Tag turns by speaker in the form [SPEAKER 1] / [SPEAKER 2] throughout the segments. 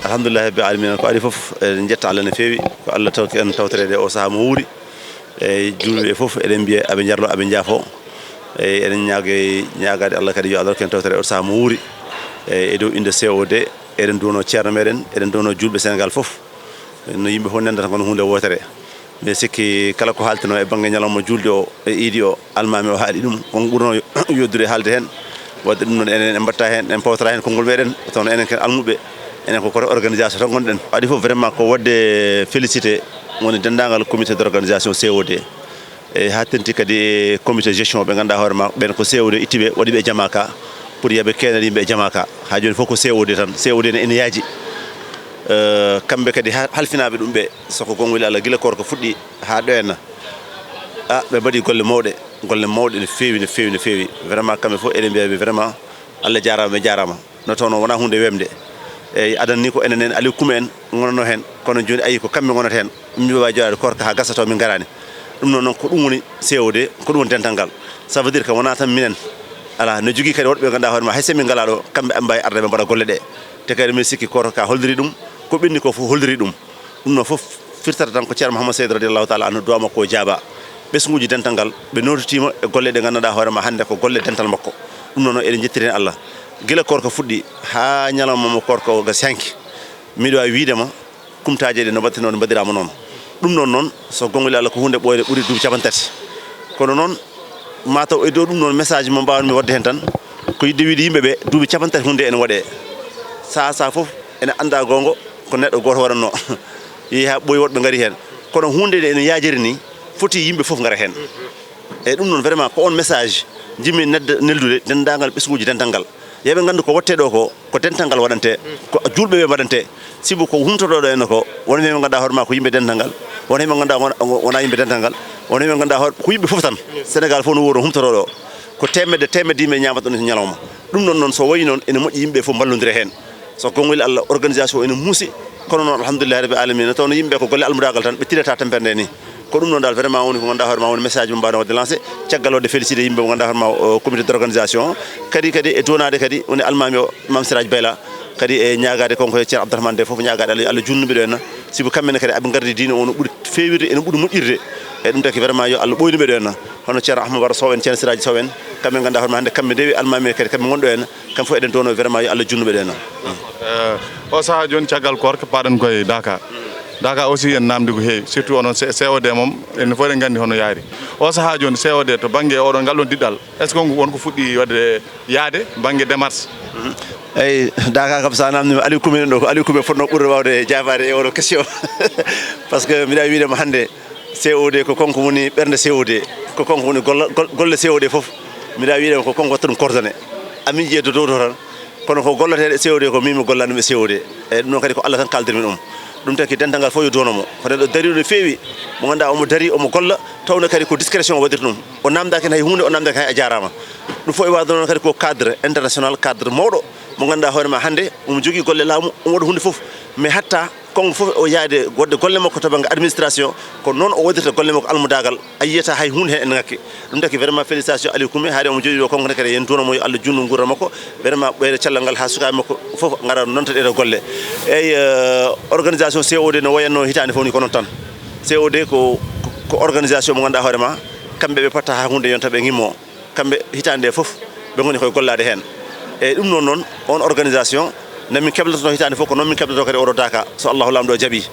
[SPEAKER 1] alhamdulillah rabbil alamin ko adi fof en jetta Allah no feewi ko Allah tawki en tawtorede o saha mo wuuri e julɓe fof eɗen mbiya aɓe jarlo aɓe jaafo e eɗen ñaagade Allah kadi yo Allah ken tawtore o saha mo wuuri e dow inde COD eɗen duwono ceerno meɗen eɗen duwono julɓe Sénégal fof no yimɓe fof nendata kono hunde wotere mais sikki kala ko haltino e banggue ñalawma julde o e iidi o almami o haali ɗum kon ɓurno yoddude haalde hen wadde ɗum noon enen en mbatta hen en pawtata hen konngol meɗen taw enen ken almuɓe enen ko koto organisation tan gonɗen adi fof vraiment ko wadde félicité woni dendagal comité d' organisation COD e ha tenti kadi comité gestion ɓe ganduɗa hoorema ɓen ko COD ittiɓe waɗiɓe jamaka pour yooɓe kenal yimɓe e jamaka ha joni fof ko COD tan COD ne ene yaaji kamɓe kadi halfinaɓe ɗum ɓe soko gongol Allah guila korko fuɗɗi ha ɗo henna ɓe mbaɗi golle mawɗe no feewi no feewi no feewi vraiment kamɓe fof eɗen mbiyaɓe vraiment Allah jarama ɓe jarama no tawno wona hunde wemde eyyi adana ni ko enen en Aliou Coumé en gonano hen kono joni ayi ko kamɓe gonata hen min mbawa joɗade korka ha gasa taw min garani ɗum noon ko ɗum woni COD ko ɗum woni dental ngal ça veut dire que wona tan minen ala no jogui kadi woɗɓe ganduɗa hoorema hayso min ngala ɗo kamɓe ɓe mbawi arde ɓe mbaɗa golle ɗe te kadi min sikki korka holliri ɗum ko ɓenni ko fof holliri ɗum noon fof firtata tan ko ceerno Mouhamadou Seydou radiallahu taala anhu duwa makko o jaaba ɓesguji dental ngal ɓe nototima e golle ɗe ganduɗa hoorema hande ko golle dental makko ɗum noon eɗen jettiri hen Allah guila korka fuɗɗi ha ñalawma mo korka o ga sanki miɗo wawi widema kumtaji ɗe no mbattino no mbaɗirama noon ɗum noon so gongol Allah ko hunde ɓoyde ɓuuri duuɓi capantati kono noon mataw e dow ɗum noon message mo mbawmi wadde hen tan ko yidde wiide yimɓeɓe duuɓi capantati hunde ene waɗe sa foof ene anda gongo ko neɗɗo goto waɗanno yeehi ha ɓooyi woɗɓe gaari hen kono hunde nde ene yajiri ni foti yimɓe foof gara hen eyyi ɗum noon vraiment ko on message jimmi neldude dendagal ɓesguji dental ngal yooɓe gandu ko watte ɗo ko dental ngal waɗante ko julɓe ɓe mbaɗante sibu ko humtoɗo ɗo henna ko won ɓe ganduɗa hoorema ko yimɓe dental ngal won heɓe ganduɗa wona yimɓe dental ngal won heɓe ganduɗa ko yimɓe foof tan Sénégal fof no wuuro humtoɗo ɗo ko temedde yimɓe ñamata ɗum to ñalawma ɗum noon so wayi noon ene moƴƴi yimɓe fof ballodira hen so gongol Allah organisation ene muusi kono noon alhamdulillah rabbil alamin tawno yimɓe ko golle almudagal tan ɓe tirata tamperde ni ko ɗum noon dal vraiment woni ko ganduɗa hoorema woni message mo mbawɗa wadde lancé caggal wadde félicité yimɓe mo ganduɗa hoorema comité d' organisation kadi e donade kadi woni almami o Mame Siraji Bayla kadi e ñagade konko ceerno Abdourahmane de foof ñagade Allah junnuɓe ɗo henna sibo kamɓene kadi aɓe gardi diine o no ɓuuri fewirde ene ɓuuri moƴƴirde e ɗum taki vraiment yo Allah ɓoynuɓe ɗo henna hono ceerno Ahmadou Baro Sow en ceerno Siraji Sow en kamɓe ganduɗa hoorema hande kamɓe ndewi almami kadi kamɓe gonɗo henna kamɓe fof eɗen dono vraiment yo Allah junnuɓe ɗo henna
[SPEAKER 2] o saaha joni caggal korka paɗen koye Dakar aussi en namdi ko heewi surtout onon COD moom en fof eɗen gandi hono yaari o saaha joni COD to banggue oɗon ngal ɗon diɗɗal est ce que wonko fuɗɗi wadde yaade banggue démarche
[SPEAKER 1] eyyi Dakar kam sa namdima Aliou Coumé ɗo ko Aliou Coumé fotno ɓurde wawde jabade e oɗo question par ce que mbiɗa widema hande COD ko konko woni ɓerde COD ko konko woni golle COD foof mbiɗa widema ko konko watta ɗum coordonné amin jeedo dow to tan kono ko golleteɗe COD ko mimi gollani ɓe COD eyyi ɗum noon kadi ko Allah tan kaldirmi ɗum ɗum taki dental ngal fof yo donomo ko neɗɗo dariɗo no feewi mo ganduɗa omo dari omo golla tawno kadi ko discrétion o waɗirta ɗum o namdaki hen hay hunde o namdaki hay a jarama ɗum fof e wawde noon kadi ko cadre international cadre mawɗo mo ganduɗa hoorema hande omo jogui golle laamu omo waɗa hunde foof mais hatta konko foof o yaade wadde golle makko to banggue administration ko noon o waɗirta golle makko almudagal a yiyata hay hunde hen ene ngakki ɗum taki vraiment félicitation Aliou Coumé haade omo jooɗi ɗo konko ne kadi yen duunomo yo Allah junnu gurdam makko vraiment ɓeyde cellal ngal ha sukaɓe makko foof gara nonta ɗeɗo golle eyyi organisation COD no wayanno hitande fof ni ko noon tan COD ko organisation mo ganduɗa hoorema kamɓe ɓe patta ha hunde yonta ɓe gimmo kamɓe hitande nde foof ɓe goni koye gollade hen eyyi ɗum noon on organisation nami keblatono hitande fof ko noon min keblato kadi oɗo Dakar so Allahu lamɗo jaaɓi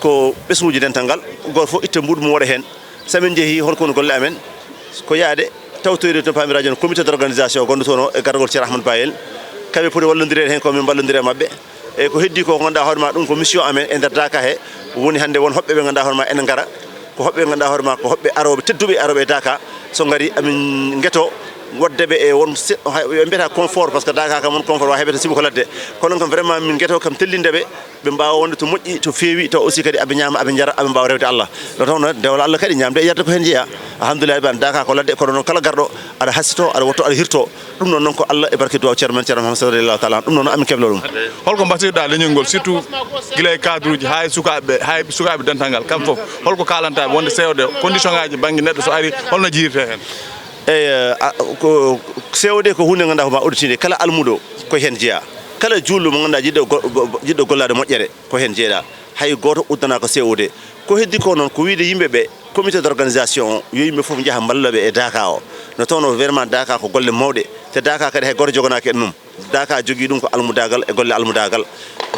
[SPEAKER 1] ko ɓesguji dental ngal goto fof itta mbuɗu mum waɗa hen somin jeehi holko woni golle amen ko yaade tawtoyde to pamiraji on comité d' organisation gonɗo toon o e gargol ceerno Ahmadou Bayel kamɓe poti wallodire hen komin ballodiri e mabɓe eyyi ko heddi ko ganduɗa hoorema ɗum ko mission amen e nder Dakar he woni hande won hoɓɓe ɓe ganduɗa hoorema ene gara ko hoɓɓe ɓe ganduɗa hoorema ko hoɓɓe aroɓe tedduɓe aroɓe e Dakar so gari amin gueto waddeɓe e won ɓe mbiyata confort par ce que Dakar kam won confort wa heɓete sibo ko ladde kono kam vraiment min gueto kam tellindeɓe ɓe mbawa wonde to moƴƴi to feewi to aussi kadi aɓe ñama aɓe jara aɓe mbawa rewde Allah ɗo tawno dewla Allah kadi ñamde e yarde ko hen jeeya alhamdulillah ban Dakar ko ladde kono noon kala garɗo aɗa hasito aɗa wotto aɗa hirto ɗum noon ko Allah e barke duwaw ceerno men ceerno Mouhamadou sallallahu taala ɗum noon amin kebla ɗum
[SPEAKER 2] holko mbattirɗa leñol ngol surtout guila e cadre uji hay sukaɓe dental ngal kam foof holko kalantaɓe wonde COD condition ngaji banggue neɗɗo so ari holno jiirte hen
[SPEAKER 1] eyyi ko COD ko hunde ganduɗa ko ma auditinde kala almuɗo koye hen jeeya kala jullu mo ngannda jiddo gollade moƴƴere ko hen jeeɗa hay goto uddana ko sewude ko heddi ko noon ko wiide yimɓeɓe comité d' organisation yo yimɓe fof jaaha mballaɓe e Daka o no tawno vraiment Daka ko golle mawɗe te Daka kadi hay goto joganaki en ɗum Daka jogui ɗum ko almudagal e golle almudagal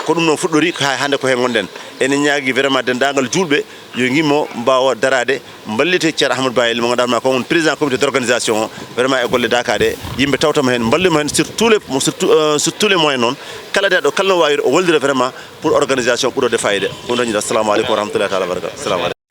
[SPEAKER 1] ko ɗum noon fuɗɗori ko ha hande ko hen gonɗen enen ñaagui vraiment dendagal julɓe yo gimmo mbawa darade ballite ceerno Ahmadou Bayel mo ganduɗa ko on président comité d' organisation vraiment e golle Daka ɗe yimɓe tawtama hen ballima hen sur tous les moyens noon kala deɗo kala no wawi o waldira vraiment pour organisation ɓuurode fayida ɗum dañi assalamu aleykum wa rahmatullahi taala wa barakatuh.